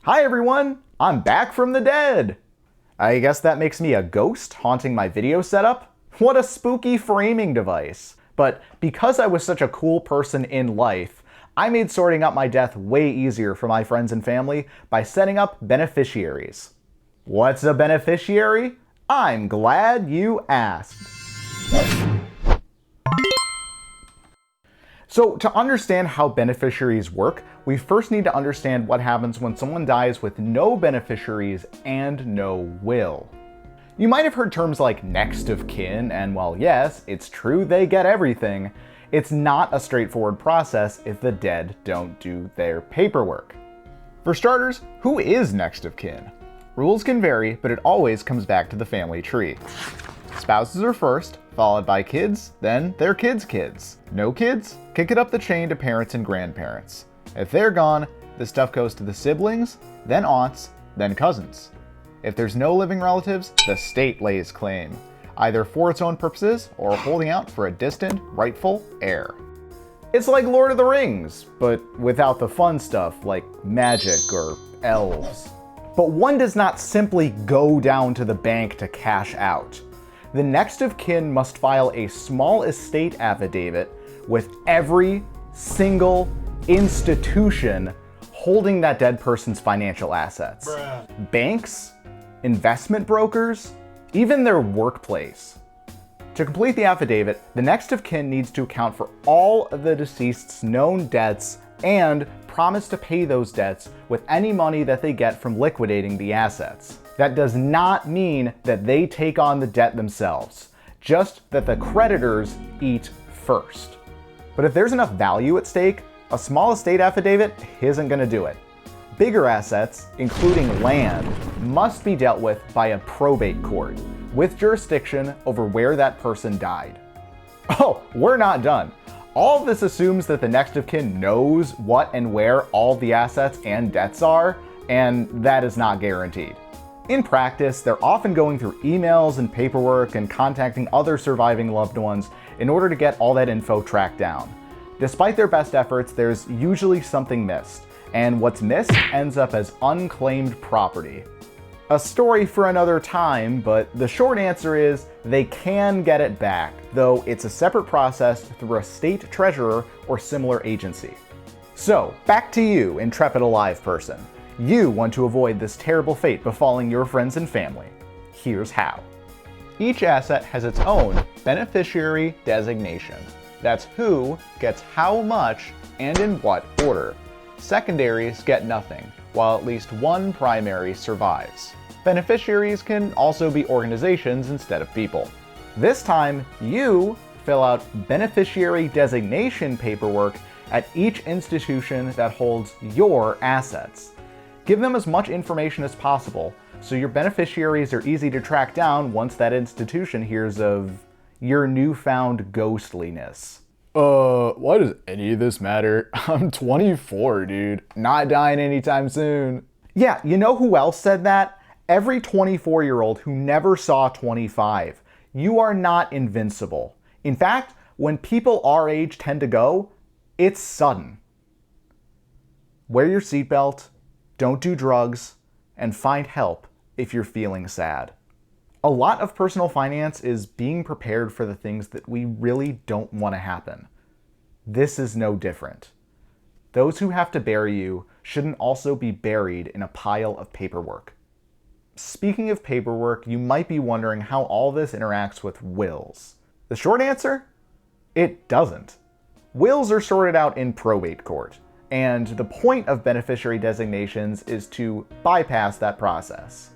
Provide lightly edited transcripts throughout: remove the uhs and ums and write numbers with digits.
Hi everyone, I'm back from the dead. I guess that makes me a ghost haunting my video setup? What a spooky framing device. But because I was such a cool person in life, I made sorting out my death way easier for my friends and family by setting up beneficiaries. What's a beneficiary? I'm glad you asked. So to understand how beneficiaries work, we first need to understand what happens when someone dies with no beneficiaries and no will. You might have heard terms like next of kin, and while yes, it's true they get everything, it's not a straightforward process if the dead don't do their paperwork. For starters, who is next of kin? Rules can vary, but it always comes back to the family tree. Spouses are first, followed by kids, then their kids' kids. No kids? Kick it up the chain to parents and grandparents. If they're gone, the stuff goes to the siblings, then aunts, then cousins. If there's no living relatives, the state lays claim, either for its own purposes or holding out for a distant, rightful heir. It's like Lord of the Rings, but without the fun stuff like magic or elves. But one does not simply go down to the bank to cash out. The next of kin must file a small estate affidavit with every single institution holding that dead person's financial assets. Banks, investment brokers, even their workplace. To complete the affidavit, the next of kin needs to account for all of the deceased's known debts and promise to pay those debts with any money that they get from liquidating the assets. That does not mean that they take on the debt themselves, just that the creditors eat first. But if there's enough value at stake, a small estate affidavit isn't going to do it. Bigger assets, including land, must be dealt with by a probate court, with jurisdiction over where that person died. Oh, we're not done. All of this assumes that the next of kin knows what and where all the assets and debts are, and that is not guaranteed. In practice, they're often going through emails and paperwork and contacting other surviving loved ones in order to get all that info tracked down. Despite their best efforts, there's usually something missed, and what's missed ends up as unclaimed property. A story for another time, but the short answer is they can get it back, though it's a separate process through a state treasurer or similar agency. So, back to you, intrepid alive person. You want to avoid this terrible fate befalling your friends and family. Here's how. Each asset has its own beneficiary designation. That's who gets how much and in what order. Secondaries get nothing, while at least one primary survives. Beneficiaries can also be organizations instead of people. This time, you fill out beneficiary designation paperwork at each institution that holds your assets. Give them as much information as possible, so your beneficiaries are easy to track down once that institution hears of your newfound ghostliness. Why does any of this matter? I'm 24, dude. Not dying anytime soon. Yeah, you know who else said that? Every 24-year-old who never saw 25. You are not invincible. In fact, when people our age tend to go, it's sudden. Wear your seatbelt, don't do drugs, and find help if you're feeling sad. A lot of personal finance is being prepared for the things that we really don't want to happen. This is no different. Those who have to bury you shouldn't also be buried in a pile of paperwork. Speaking of paperwork, you might be wondering how all this interacts with wills. The short answer? It doesn't. Wills are sorted out in probate court, and the point of beneficiary designations is to bypass that process.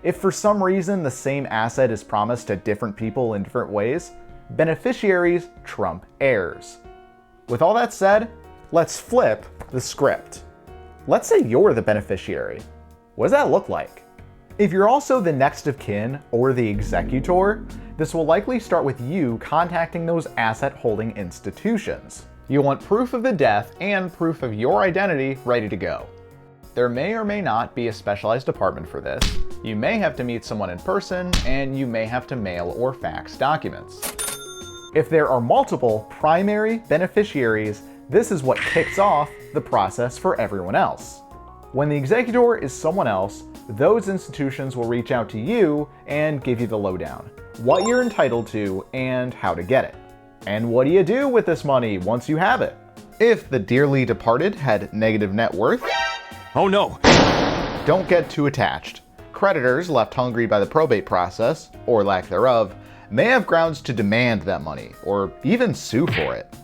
If for some reason the same asset is promised to different people in different ways, beneficiaries trump heirs. With all that said, let's flip the script. Let's say you're the beneficiary. What does that look like? If you're also the next of kin or the executor, this will likely start with you contacting those asset-holding institutions. You'll want proof of the death and proof of your identity ready to go. There may or may not be a specialized department for this. You may have to meet someone in person, and you may have to mail or fax documents. If there are multiple primary beneficiaries, this is what kicks off the process for everyone else. When the executor is someone else, those institutions will reach out to you and give you the lowdown, what you're entitled to and how to get it. And what do you do with this money once you have it? If the dearly departed had negative net worth, Oh no! don't get too attached. Creditors left hungry by the probate process, or lack thereof, may have grounds to demand that money, or even sue for it.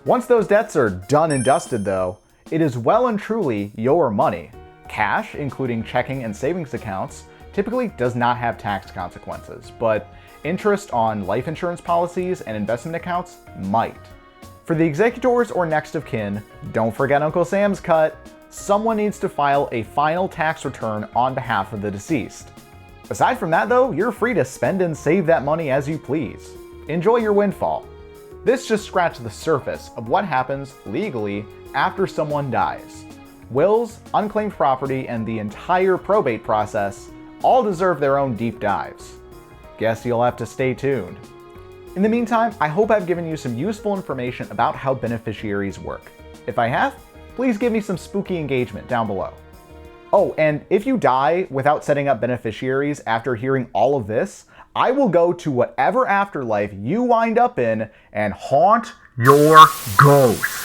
Once those debts are done and dusted though, it is well and truly your money. Cash, including checking and savings accounts, typically does not have tax consequences, but interest on life insurance policies and investment accounts might. For the executors or next of kin, don't forget Uncle Sam's cut. Someone needs to file a final tax return on behalf of the deceased. Aside from that though, you're free to spend and save that money as you please. Enjoy your windfall. This just scratched the surface of what happens legally after someone dies. Wills, unclaimed property, and the entire probate process all deserve their own deep dives. Guess you'll have to stay tuned. In the meantime, I hope I've given you some useful information about how beneficiaries work. If I have, please give me some spooky engagement down below. Oh, and if you die without setting up beneficiaries after hearing all of this, I will go to whatever afterlife you wind up in and haunt your ghost.